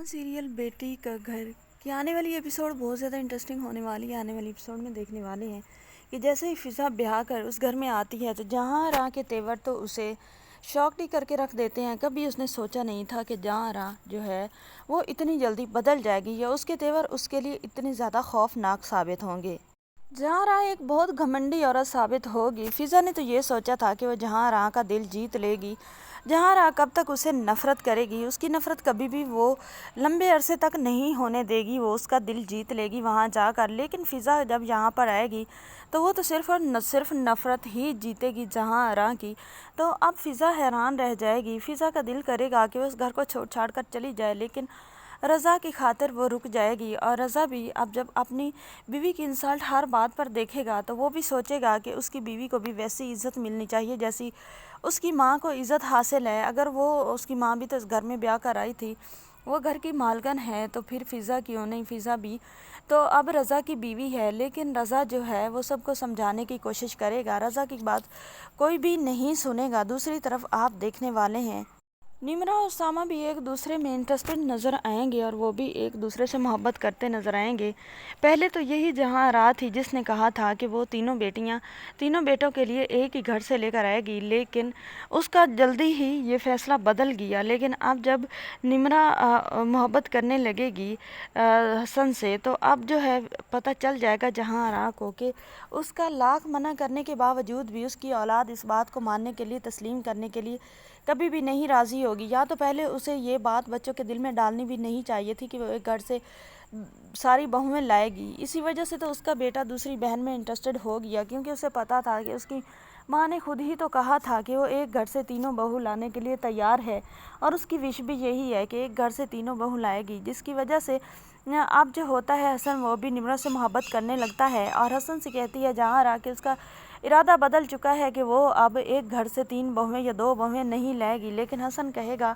Serial بیٹی کا گھر کی آنے والی ایپیسوڈ بہت زیادہ انٹرسٹنگ ہونے والی ہے۔ آنے والی ایپیسوڈ میں دیکھنے والے ہیں کہ جیسے ہی فضا بیاہ کر اس گھر میں آتی ہے تو جہاں راہ کے تیور تو اسے شاکڈ ہی کر کے رکھ دیتے ہیں۔ کبھی اس نے سوچا نہیں تھا کہ جہاں راہ جو ہے وہ اتنی جلدی بدل جائے گی یا اس کے تیور اس کے لیے اتنے زیادہ خوفناک ثابت ہوں گے۔ جہاں راہ ایک بہت گھمنڈی عورت ثابت ہوگی۔ فضا نے تو یہ سوچا تھا کہ وہ جہاں راہ کا دل جیت لے گی۔ جہاں راہ کب تک اسے نفرت کرے گی، اس کی نفرت کبھی بھی وہ لمبے عرصے تک نہیں ہونے دے گی، وہ اس کا دل جیت لے گی وہاں جا کر۔ لیکن فضا جب یہاں پر آئے گی تو وہ تو صرف اور صرف نفرت ہی جیتے گی جہاں راہ کی۔ تو اب فضا حیران رہ جائے گی۔ فضا کا دل کرے گا کہ وہ اس گھر کو چھوڑ چھاڑ کر چلی جائے، لیکن رضا کی خاطر وہ رک جائے گی۔ اور رضا بھی اب جب اپنی بیوی کی انسلٹ ہر بات پر دیکھے گا تو وہ بھی سوچے گا کہ اس کی بیوی کو بھی ویسی عزت ملنی چاہیے جیسی اس کی ماں کو عزت حاصل ہے۔ اگر وہ اس کی ماں بھی تو اس گھر میں بیاہ کر آئی تھی، وہ گھر کی مالکن ہے، تو پھر فضا کیوں نہیں؟ فضا بھی تو اب رضا کی بیوی ہے، لیکن رضا جو ہے وہ سب کو سمجھانے کی کوشش کرے گا۔ رضا کی بات کوئی بھی نہیں سنے گا۔ دوسری طرف آپ دیکھنے والے ہیں نمرا اور ساما بھی ایک دوسرے میں انٹرسٹڈ نظر آئیں گے اور وہ بھی ایک دوسرے سے محبت کرتے نظر آئیں گے۔ پہلے تو یہی جہاں راہ تھی جس نے کہا تھا کہ وہ تینوں بیٹوں کے لیے ایک ہی گھر سے لے کر آئے گی، لیکن اس کا جلدی ہی یہ فیصلہ بدل گیا۔ لیکن اب جب نمرا محبت کرنے لگے گی حسن سے، تو اب جو ہے پتہ چل جائے گا جہاں راہ کو کہ اس کا لاکھ منع کرنے کے باوجود بھی اس کی اولاد اس بات کو ماننے کے لیے، تسلیم کرنے کے لیے کبھی بھی نہیں راضی ہوگی۔ یا تو پہلے اسے یہ بات بچوں کے دل میں ڈالنی بھی نہیں چاہیے تھی کہ وہ ایک گھر سے ساری بہویں لائے گی۔ اسی وجہ سے تو اس کا بیٹا دوسری بہن میں انٹرسٹڈ ہو گیا، کیونکہ اسے پتا تھا کہ اس کی ماں نے خود ہی تو کہا تھا کہ وہ ایک گھر سے تینوں بہو لانے کے لیے تیار ہے، اور اس کی وش بھی یہی ہے کہ ایک گھر سے تینوں بہو لائے گی، جس کی وجہ سے اب جو ہوتا ہے حسن وہ بھی نمرا سے محبت کرنے لگتا ہے اور حسن سے کہتی ہے جہاں راہ کہ اس کا ارادہ بدل چکا ہے کہ وہ اب ایک گھر سے 3 بہویں یا 2 بہویں نہیں لائے گی۔ لیکن حسن کہے گا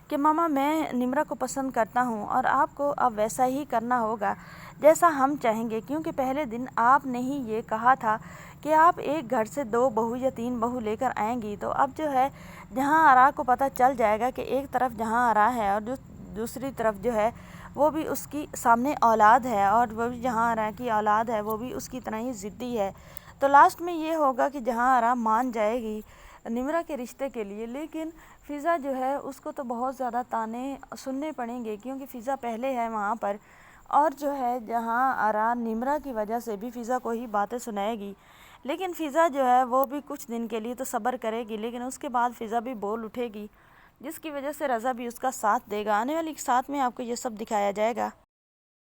کہ ماما میں نمرا کو پسند کرتا ہوں اور آپ کو اب ویسا ہی کرنا ہوگا جیسا ہم چاہیں گے، کیونکہ پہلے دن آپ نے ہی یہ کہا تھا کہ آپ ایک گھر سے 2 بہو یا 3 بہو لے کر آئیں گی۔ تو اب جو ہے جہاں آرا کو پتہ چل جائے گا کہ ایک طرف جہاں آرا ہے اور دوسری طرف جو ہے وہ بھی اس کی سامنے اولاد ہے، اور وہ بھی جہاں آرا کی اولاد ہے، وہ بھی اس کی طرح ہی ضدی ہے۔ تو لاسٹ میں یہ ہوگا کہ جہاں آرا مان جائے گی نمرا کے رشتے کے لیے، لیکن فضا جو ہے اس کو تو بہت زیادہ تانے سننے پڑیں گے، کیونکہ فضا پہلے ہے وہاں پر، اور جو ہے جہاں آرا نمرا کی وجہ سے بھی فضا کو ہی باتیں سنائے گی۔ لیکن فضا جو ہے وہ بھی کچھ دن کے لیے تو صبر کرے گی، لیکن اس کے بعد فضا بھی بول اٹھے گی، جس کی وجہ سے رضا بھی اس کا ساتھ دے گا۔ آنے والی ساتھ میں آپ کو یہ سب دکھایا جائے گا۔